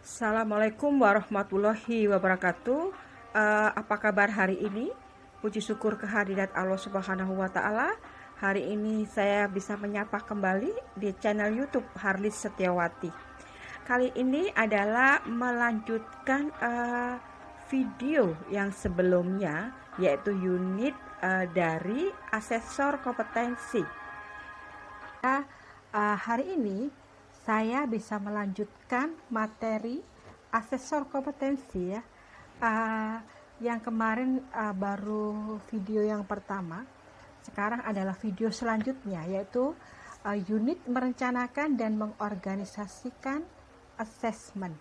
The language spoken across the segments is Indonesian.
Assalamualaikum warahmatullahi wabarakatuh. Apa kabar hari ini? Puji syukur kehadirat Allah Subhanahu wa Ta'ala. Hari ini saya bisa menyapa kembali di channel YouTube Harlis Setiawati. Kali ini adalah melanjutkan video yang sebelumnya, yaitu unit dari asesor kompetensi. Hari ini saya bisa melanjutkan materi asesor kompetensi ya. Yang kemarin baru video yang pertama. Sekarang adalah video selanjutnya, yaitu unit merencanakan dan mengorganisasikan asesmen.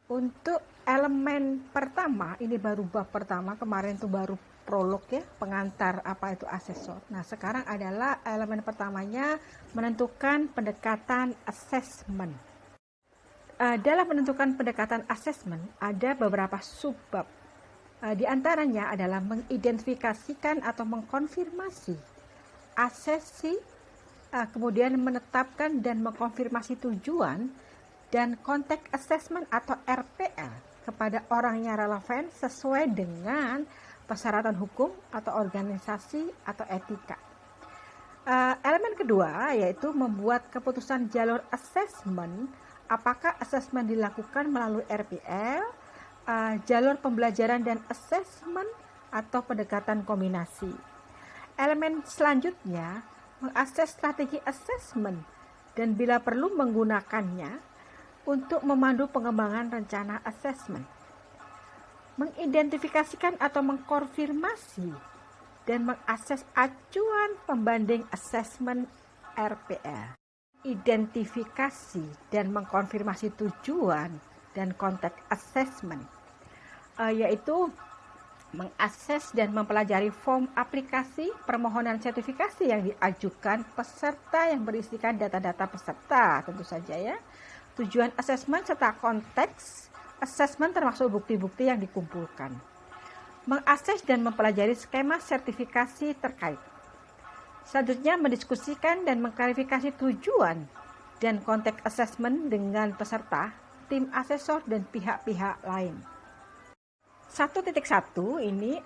Untuk elemen pertama, ini baru bab pertama, kemarin itu baru prolog ya, pengantar apa itu asesor. Nah, sekarang adalah elemen pertamanya, menentukan pendekatan asesmen. Dalam menentukan pendekatan asesmen ada beberapa subbab. Di antaranya adalah mengidentifikasikan atau mengkonfirmasi asesi, kemudian menetapkan dan mengkonfirmasi tujuan dan konteks asesmen atau RPL kepada orang yang relevan sesuai dengan persyaratan hukum atau organisasi atau etika. Elemen kedua yaitu membuat keputusan jalur asesmen, apakah asesmen dilakukan melalui RPL, jalur pembelajaran dan asesmen atau pendekatan kombinasi. Elemen selanjutnya mengakses strategi asesmen dan bila perlu menggunakannya untuk memandu pengembangan rencana asesmen. Mengidentifikasikan atau mengkonfirmasi dan mengakses acuan pembanding asesmen RPL. Identifikasi dan mengkonfirmasi tujuan dan konteks asesmen, yaitu mengakses dan mempelajari form aplikasi permohonan sertifikasi yang diajukan peserta yang berisikan data-data peserta, tentu saja ya. Tujuan asesmen serta konteks asesmen termasuk bukti-bukti yang dikumpulkan. Mengakses dan mempelajari skema sertifikasi terkait. Selanjutnya mendiskusikan dan mengklarifikasi tujuan dan konteks asesmen dengan peserta, tim asesor dan pihak-pihak lain. 1.1 ini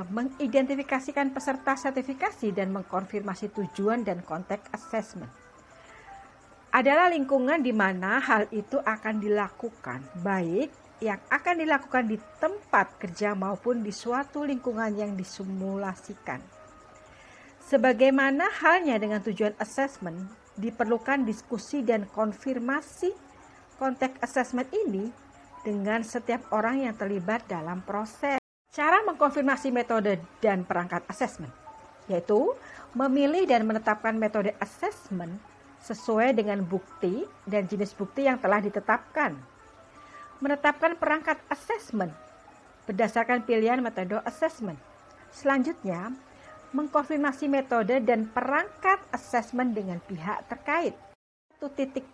mengidentifikasikan peserta sertifikasi dan mengkonfirmasi tujuan dan konteks asesmen. Adalah lingkungan di mana hal itu akan dilakukan, baik yang akan dilakukan di tempat kerja maupun di suatu lingkungan yang disimulasikan. Sebagaimana halnya dengan tujuan asesmen, diperlukan diskusi dan konfirmasi konteks asesmen ini dengan setiap orang yang terlibat dalam proses. Cara mengkonfirmasi metode dan perangkat asesmen, yaitu memilih dan menetapkan metode asesmen sesuai dengan bukti dan jenis bukti yang telah ditetapkan. Menetapkan perangkat asesmen berdasarkan pilihan metode asesmen. Selanjutnya, mengkonfirmasi metode dan perangkat asesmen dengan pihak terkait. 1.2.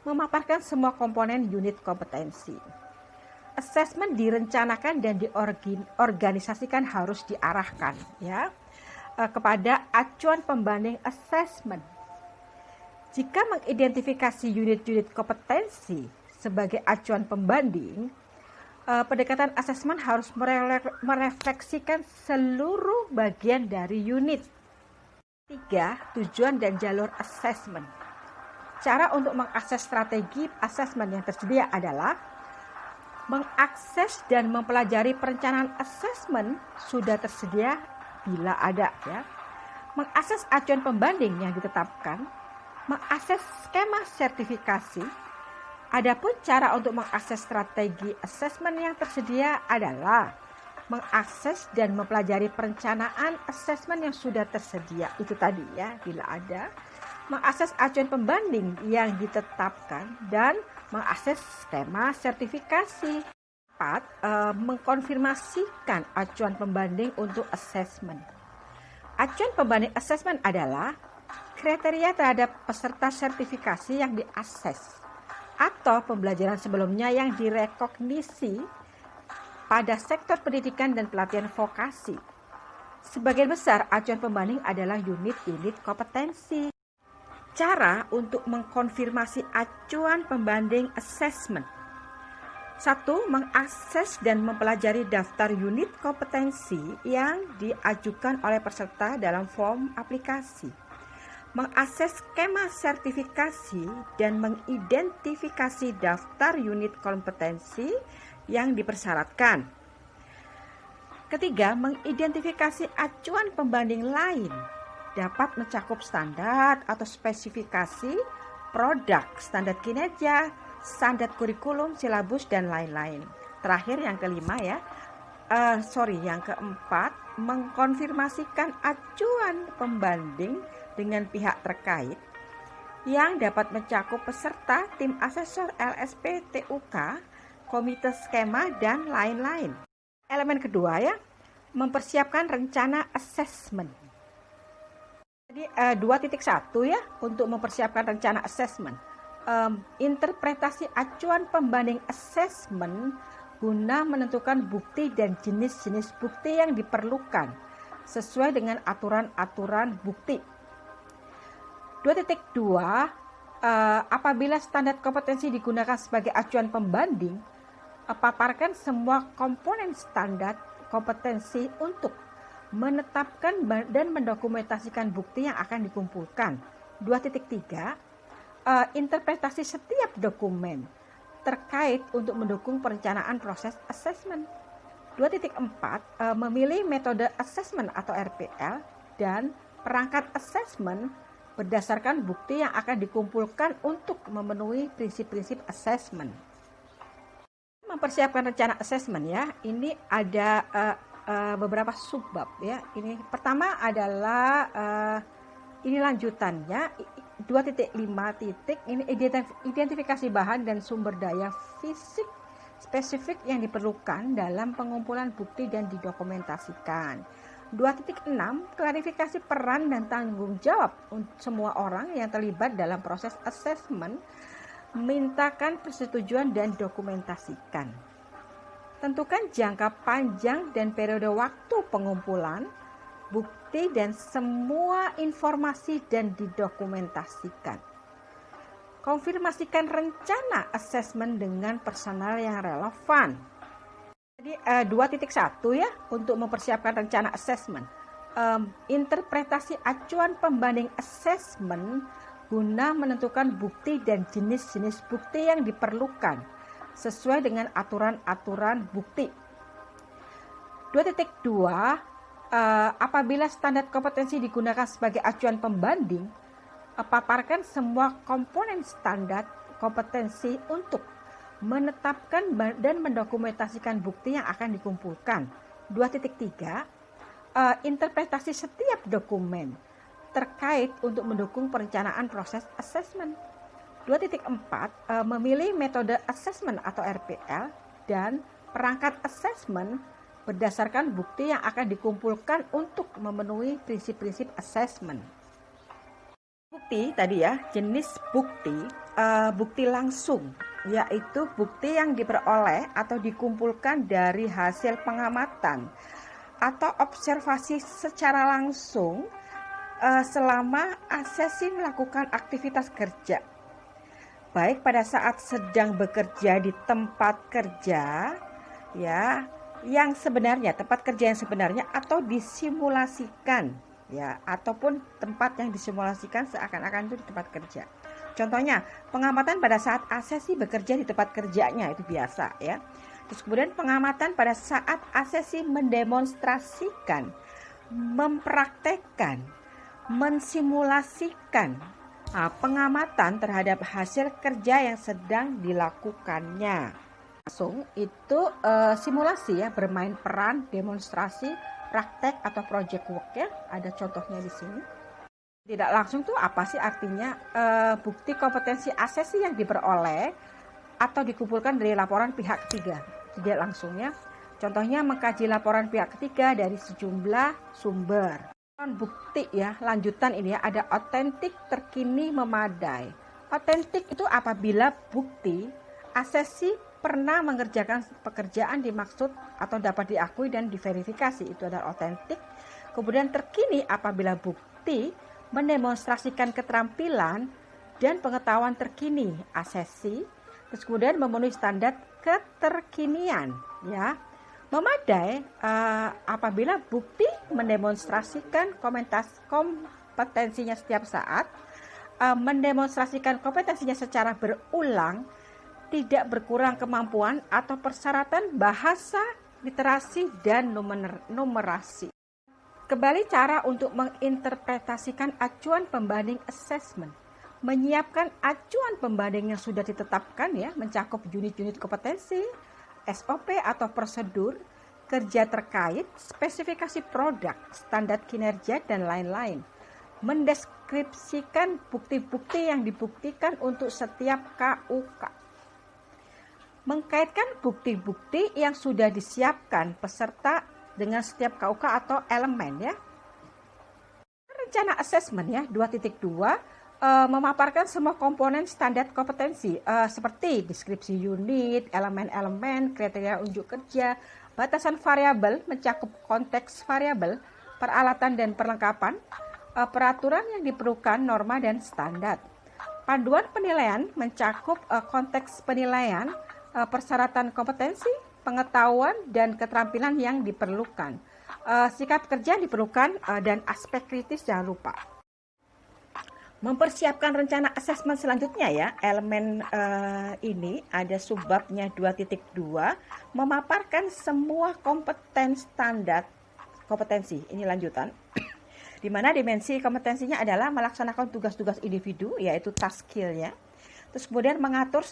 Memaparkan semua komponen unit kompetensi. Asesmen direncanakan dan diorganisasikan harus diarahkan ya kepada acuan pembanding asesmen. Jika mengidentifikasi unit-unit kompetensi sebagai acuan pembanding, pendekatan asesmen harus merefleksikan seluruh bagian dari unit. 3. Tujuan dan jalur asesmen. Cara untuk mengakses strategi asesmen yang tersedia adalah mengakses dan mempelajari perencanaan asesmen sudah tersedia bila ada ya. Mengakses acuan pembanding yang ditetapkan, mengakses skema sertifikasi. Adapun cara untuk mengakses strategi asesmen yang tersedia adalah mengakses dan mempelajari perencanaan asesmen yang sudah tersedia. Itu tadi ya, bila ada. Mengakses acuan pembanding yang ditetapkan dan mengakses skema sertifikasi. 4. Mengkonfirmasikan acuan pembanding untuk asesmen. Acuan pembanding asesmen adalah kriteria terhadap peserta sertifikasi yang diakses atau pembelajaran sebelumnya yang direkognisi pada sektor pendidikan dan pelatihan vokasi. Sebagian besar acuan pembanding adalah unit-unit kompetensi. Cara untuk mengkonfirmasi acuan pembanding assessment. 1. Mengakses dan mempelajari daftar unit kompetensi yang diajukan oleh peserta dalam form aplikasi. Mengakses skema sertifikasi dan mengidentifikasi daftar unit kompetensi yang dipersyaratkan. Ketiga, mengidentifikasi acuan pembanding lain dapat mencakup standar atau spesifikasi produk, standar kinerja, standar kurikulum, silabus, dan lain-lain. Terakhir yang kelima yang keempat, mengkonfirmasikan acuan pembanding dengan pihak terkait yang dapat mencakup peserta, tim asesor LSP, TUK, komite skema, dan lain-lain. Elemen kedua mempersiapkan rencana assessment. Jadi 2.1 untuk mempersiapkan rencana assessment. Interpretasi acuan pembanding assessment guna menentukan bukti dan jenis-jenis bukti yang diperlukan sesuai dengan aturan-aturan bukti. 2.2 apabila standar kompetensi digunakan sebagai acuan pembanding, paparkan semua komponen standar kompetensi untuk menetapkan dan mendokumentasikan bukti yang akan dikumpulkan. 2.3 interpretasi setiap dokumen terkait untuk mendukung perencanaan proses assessment. 2.4 memilih metode assessment atau RPL dan perangkat assessment berdasarkan bukti yang akan dikumpulkan untuk memenuhi prinsip-prinsip assessment. Mempersiapkan rencana assessment ini ada beberapa subbab Ini pertama adalah ini lanjutannya 2.5 ini identifikasi bahan dan sumber daya fisik spesifik yang diperlukan dalam pengumpulan bukti dan didokumentasikan. 2.6 klarifikasi peran dan tanggung jawab untuk semua orang yang terlibat dalam proses assessment, mintakan persetujuan dan dokumentasikan. Tentukan jangka panjang dan periode waktu pengumpulan bukti dan semua informasi dan didokumentasikan. Konfirmasikan rencana assessment dengan personal yang relevan. Jadi 2.1 untuk mempersiapkan rencana assessment. Interpretasi acuan pembanding assessment guna menentukan bukti dan jenis-jenis bukti yang diperlukan sesuai dengan aturan-aturan bukti. 2.2 apabila standar kompetensi digunakan sebagai acuan pembanding, paparkan semua komponen standar kompetensi untuk menetapkan dan mendokumentasikan bukti yang akan dikumpulkan. 2.3 interpretasi setiap dokumen terkait untuk mendukung perencanaan proses assessment. 2.4 memilih metode assessment atau RPL dan perangkat assessment berdasarkan bukti yang akan dikumpulkan untuk memenuhi prinsip-prinsip assessment. Bukti tadi jenis bukti, bukti langsung, yaitu bukti yang diperoleh atau dikumpulkan dari hasil pengamatan atau observasi secara langsung selama asesi melakukan aktivitas kerja, baik pada saat sedang bekerja di tempat kerja yang sebenarnya, tempat kerja yang sebenarnya, atau disimulasikan ataupun tempat yang disimulasikan seakan-akan itu di tempat kerja. Contohnya, pengamatan pada saat asesi bekerja di tempat kerjanya itu biasa Terus kemudian pengamatan pada saat asesi mendemonstrasikan, mempraktekkan, mensimulasikan pengamatan terhadap hasil kerja yang sedang dilakukannya. Langsung itu simulasi bermain peran, demonstrasi, praktek atau project work ada contohnya di sini. Tidak langsung tuh apa sih artinya? Bukti kompetensi asesi yang diperoleh atau dikumpulkan dari laporan pihak ketiga. Tidak langsung Contohnya mengkaji laporan pihak ketiga dari sejumlah sumber. Bukti lanjutan ini ada otentik, terkini, memadai. Otentik itu apabila bukti asesi pernah mengerjakan pekerjaan dimaksud atau dapat diakui dan diverifikasi, itu adalah otentik. Kemudian terkini apabila bukti mendemonstrasikan keterampilan dan pengetahuan terkini, asesi, terus kemudian memenuhi standar keterkinian, ya. Memadai apabila bukti mendemonstrasikan kompetensinya setiap saat, mendemonstrasikan kompetensinya secara berulang, tidak berkurang kemampuan atau persyaratan bahasa, literasi, dan numerasi. Kembali cara untuk menginterpretasikan acuan pembanding assessment. Menyiapkan acuan pembanding yang sudah ditetapkan, ya, mencakup unit-unit kompetensi, SOP atau prosedur, kerja terkait, spesifikasi produk, standar kinerja, dan lain-lain. Mendeskripsikan bukti-bukti yang dibuktikan untuk setiap KUK. Mengkaitkan bukti-bukti yang sudah disiapkan peserta dengan setiap KUK atau elemen, ya. Rencana asesmen, ya, 2.2 memaparkan semua komponen standar kompetensi seperti deskripsi unit, elemen-elemen, kriteria unjuk kerja, batasan variabel, mencakup konteks variabel, peralatan dan perlengkapan, peraturan yang diperlukan, norma dan standar. Panduan penilaian mencakup konteks penilaian, persyaratan kompetensi, pengetahuan dan keterampilan yang diperlukan, sikap kerja yang diperlukan, dan aspek kritis jangan lupa. Mempersiapkan rencana asesmen selanjutnya, ya, elemen ini ada subbabnya 2.2 memaparkan semua standar kompetensi. Ini lanjutan. Di mana dimensi kompetensinya adalah melaksanakan tugas-tugas individu, yaitu task skill-nya. Terus kemudian mengatur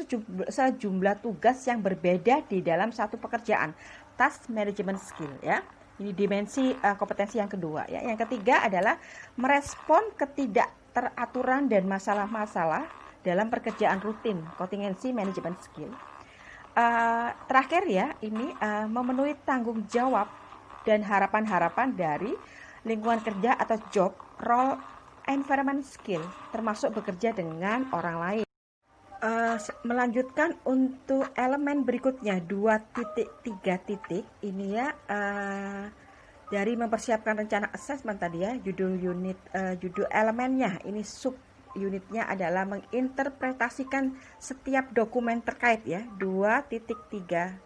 sejumlah tugas yang berbeda di dalam satu pekerjaan, task management skill, ya. Ini dimensi kompetensi yang kedua, ya. Yang ketiga adalah merespon ketidakteraturan dan masalah-masalah dalam pekerjaan rutin, contingency management skill. Terakhir, ya, ini memenuhi tanggung jawab dan harapan-harapan dari lingkungan kerja atau job role environment skill, termasuk bekerja dengan orang lain. Melanjutkan untuk elemen berikutnya 2.3 ini, ya, dari mempersiapkan rencana assessment tadi, ya, judul elemennya ini sub unitnya adalah menginterpretasikan setiap dokumen terkait, ya, 2.3.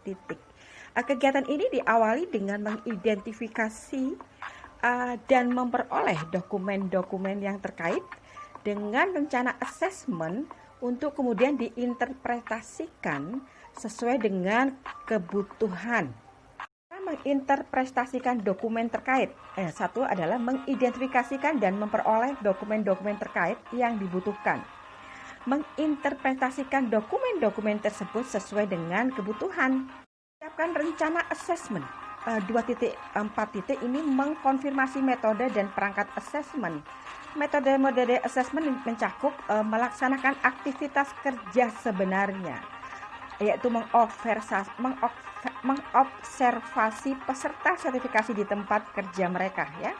Kegiatan ini diawali dengan mengidentifikasi dan memperoleh dokumen-dokumen yang terkait dengan rencana assessment untuk kemudian diinterpretasikan sesuai dengan kebutuhan. Menginterpretasikan dokumen terkait. Satu adalah mengidentifikasikan dan memperoleh dokumen-dokumen terkait yang dibutuhkan. Menginterpretasikan dokumen-dokumen tersebut sesuai dengan kebutuhan. Siapkan rencana assessment. 2.4 ini mengkonfirmasi metode dan perangkat assessment. Metode assessment mencakup melaksanakan aktivitas kerja sebenarnya, yaitu mengobservasi peserta sertifikasi di tempat kerja mereka, ya.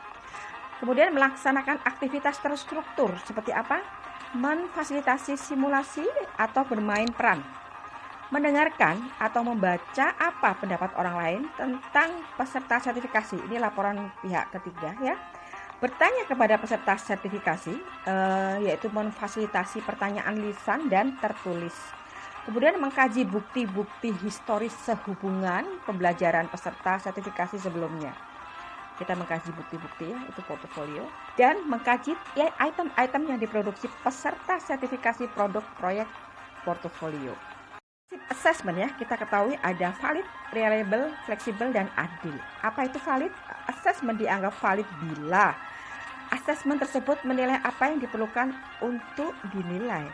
Kemudian melaksanakan aktivitas terstruktur seperti apa? Memfasilitasi simulasi atau bermain peran. Mendengarkan atau membaca apa pendapat orang lain tentang peserta sertifikasi. Ini laporan pihak ketiga, ya. Bertanya kepada peserta sertifikasi, yaitu memfasilitasi pertanyaan lisan dan tertulis. Kemudian mengkaji bukti-bukti historis sehubungan pembelajaran peserta sertifikasi sebelumnya. Kita mengkaji bukti-bukti, ya, itu portofolio. Dan mengkaji item-item yang diproduksi peserta sertifikasi produk proyek portofolio. Assessment, ya, kita ketahui ada valid, reliable, fleksibel, dan adil. Apa itu valid? Assessment dianggap valid bila assessment tersebut menilai apa yang diperlukan untuk dinilai.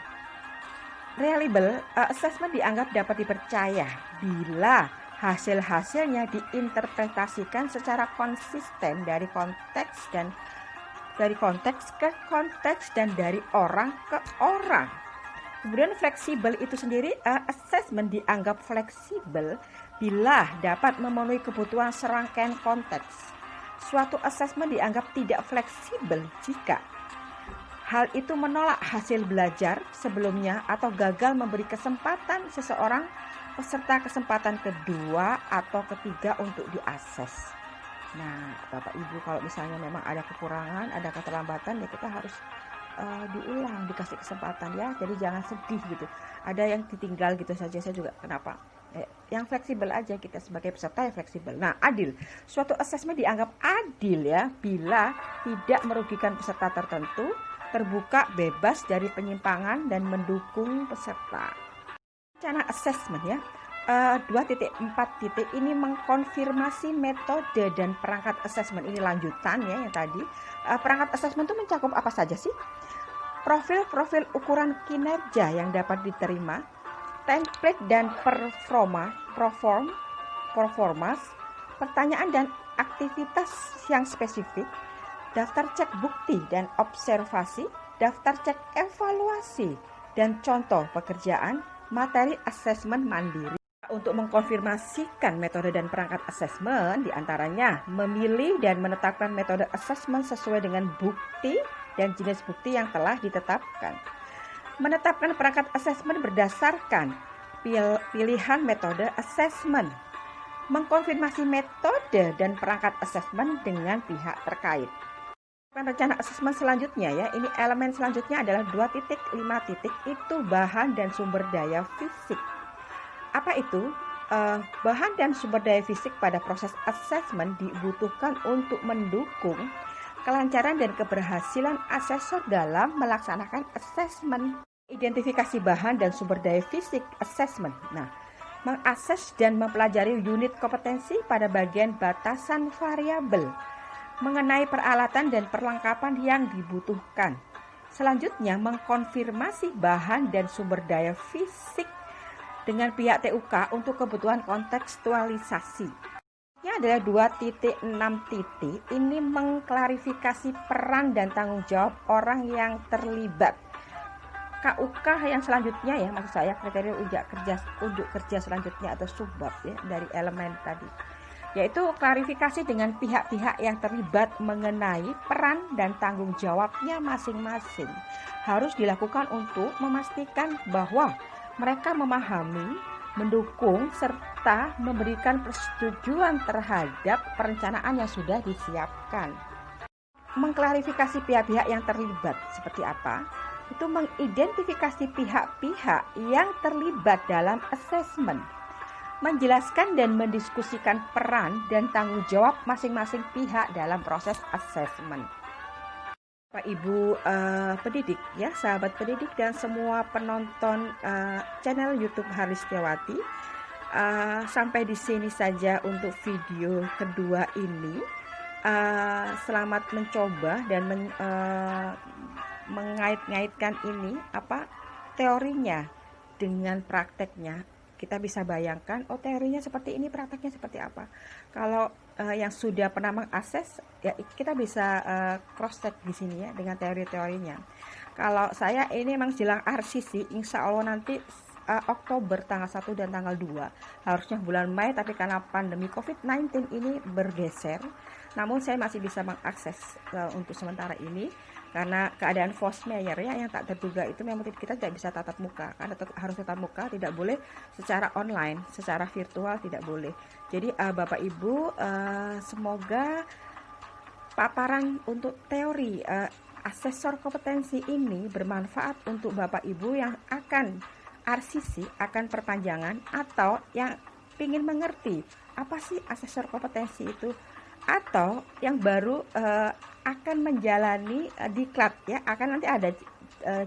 Reliable, assessment dianggap dapat dipercaya bila hasil-hasilnya diinterpretasikan secara konsisten dari konteks ke konteks dan dari orang ke orang. Kemudian fleksibel itu sendiri, assessment dianggap fleksibel bila dapat memenuhi kebutuhan serangkaian konteks. Suatu assessment dianggap tidak fleksibel jika hal itu menolak hasil belajar sebelumnya atau gagal memberi kesempatan seseorang peserta kesempatan kedua atau ketiga untuk diakses. Nah, Bapak Ibu kalau misalnya memang ada kekurangan, ada keterlambatan, ya kita harus diulang, dikasih kesempatan ya. Jadi jangan sedih gitu. Ada yang ditinggal gitu saja, saya juga kenapa? Yang fleksibel aja, kita sebagai peserta yang fleksibel. Nah, adil. Suatu asesmen dianggap adil ya bila tidak merugikan peserta tertentu, terbuka, bebas dari penyimpangan dan mendukung peserta. Rencana asesmen ya. 2.4 ini mengkonfirmasi metode dan perangkat asesmen. Ini lanjutan ya yang tadi. Perangkat asesmen itu mencakup apa saja sih? Profil ukuran kinerja yang dapat diterima, template dan performas, pertanyaan dan aktivitas yang spesifik, daftar cek bukti dan observasi, daftar cek evaluasi, dan contoh pekerjaan, materi asesmen mandiri. Untuk mengkonfirmasikan metode dan perangkat asesmen, diantaranya memilih dan menetapkan metode asesmen sesuai dengan bukti dan jenis bukti yang telah ditetapkan. Menetapkan perangkat asesmen berdasarkan pilihan metode asesmen. Mengkonfirmasi metode dan perangkat asesmen dengan pihak terkait. Rencana asesmen selanjutnya ya, ini elemen selanjutnya adalah 2.5 itu bahan dan sumber daya fisik. Apa itu? Bahan dan sumber daya fisik pada proses asesmen dibutuhkan untuk mendukung kelancaran dan keberhasilan asesor dalam melaksanakan asesmen. Identifikasi bahan dan sumber daya fisik asesmen. Nah, mengakses dan mempelajari unit kompetensi pada bagian batasan variabel mengenai peralatan dan perlengkapan yang dibutuhkan. Selanjutnya, mengkonfirmasi bahan dan sumber daya fisik dengan pihak TUK untuk kebutuhan kontekstualisasi. Ini adalah 2.6. Ini mengklarifikasi peran dan tanggung jawab orang yang terlibat. KUK yang selanjutnya ya, maksud saya kriteria unjuk kerja selanjutnya atau subbab ya dari elemen tadi, yaitu klarifikasi dengan pihak-pihak yang terlibat mengenai peran dan tanggung jawabnya masing-masing. Harus dilakukan untuk memastikan bahwa mereka memahami, mendukung, serta memberikan persetujuan terhadap perencanaan yang sudah disiapkan. Mengklarifikasi pihak-pihak yang terlibat seperti apa? Itu mengidentifikasi pihak-pihak yang terlibat dalam asesmen, menjelaskan dan mendiskusikan peran dan tanggung jawab masing-masing pihak dalam proses asesmen. Pak Ibu pendidik ya, sahabat pendidik dan semua penonton channel YouTube Haris Setiawati, sampai di sini saja untuk video kedua ini. Selamat mencoba dan mengait-ngaitkan ini teorinya dengan prakteknya. Kita bisa bayangkan, teorinya seperti ini, prakteknya seperti apa. Kalau yang sudah pernah mengakses, ya kita bisa cross-check di sini ya dengan teori-teorinya. Kalau saya ini memang jelang RCC, insya Allah nanti Oktober tanggal 1 dan tanggal 2. Harusnya bulan Mei, tapi karena pandemi COVID-19 ini bergeser. Namun saya masih bisa mengakses untuk sementara ini. Karena keadaan force majeure ya yang tak terduga itu memang kita tidak bisa tatap muka, karena harus tatap muka, tidak boleh secara online, secara virtual tidak boleh. Jadi Bapak Ibu, semoga paparan untuk teori asesor kompetensi ini bermanfaat untuk Bapak Ibu yang akan RCC, akan perpanjangan, atau yang ingin mengerti apa sih asesor kompetensi itu, atau yang baru akan menjalani diklat ya, akan nanti ada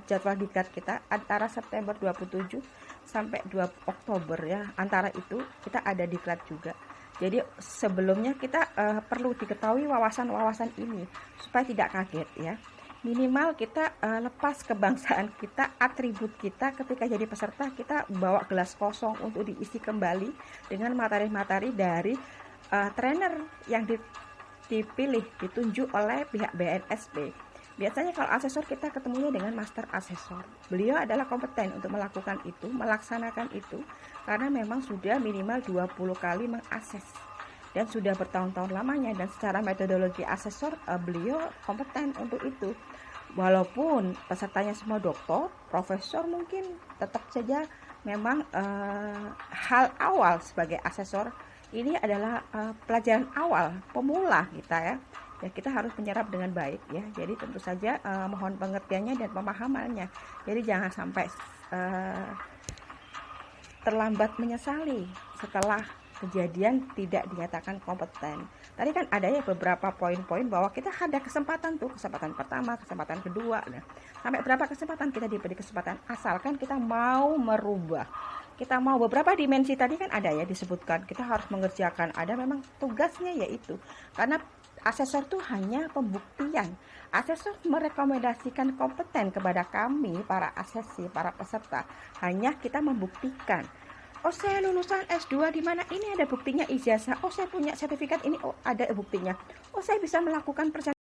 jadwal diklat kita antara September 27 sampai 2 Oktober ya, antara itu kita ada diklat juga. Jadi sebelumnya kita perlu diketahui wawasan-wawasan ini supaya tidak kaget ya. Minimal kita lepas kebangsaan kita, atribut kita ketika jadi peserta, kita bawa gelas kosong untuk diisi kembali dengan materi-materi dari trainer yang dipilih, ditunjuk oleh pihak BNSP. Biasanya kalau asesor kita ketemunya dengan master asesor. Beliau adalah kompeten untuk melakukan itu, melaksanakan itu, karena memang sudah minimal 20 kali mengakses dan sudah bertahun-tahun lamanya, dan secara metodologi asesor beliau kompeten untuk itu. Walaupun pesertanya semua doktor, profesor, mungkin tetap saja memang hal awal sebagai asesor ini adalah pelajaran awal pemula kita ya. Ya, kita harus menyerap dengan baik ya. Jadi tentu saja mohon pengertiannya dan pemahamannya. Jadi jangan sampai terlambat menyesali setelah kejadian tidak dinyatakan kompeten. Tadi kan ada ya beberapa poin-poin bahwa kita ada kesempatan tuh, kesempatan pertama, kesempatan kedua. Nah, sampai berapa kesempatan kita diberi kesempatan, asalkan kita mau merubah. Kita mau beberapa dimensi tadi kan ada ya disebutkan. Kita harus mengerjakan, ada memang tugasnya yaitu. Karena asesor itu hanya pembuktian. Asesor merekomendasikan kompeten kepada kami, para asesi, para peserta. Hanya kita membuktikan. Oh, saya lulusan S2 di mana, ini ada buktinya ijazah. Oh, saya punya sertifikat ini, oh ada buktinya. Oh, saya bisa melakukan perjalanan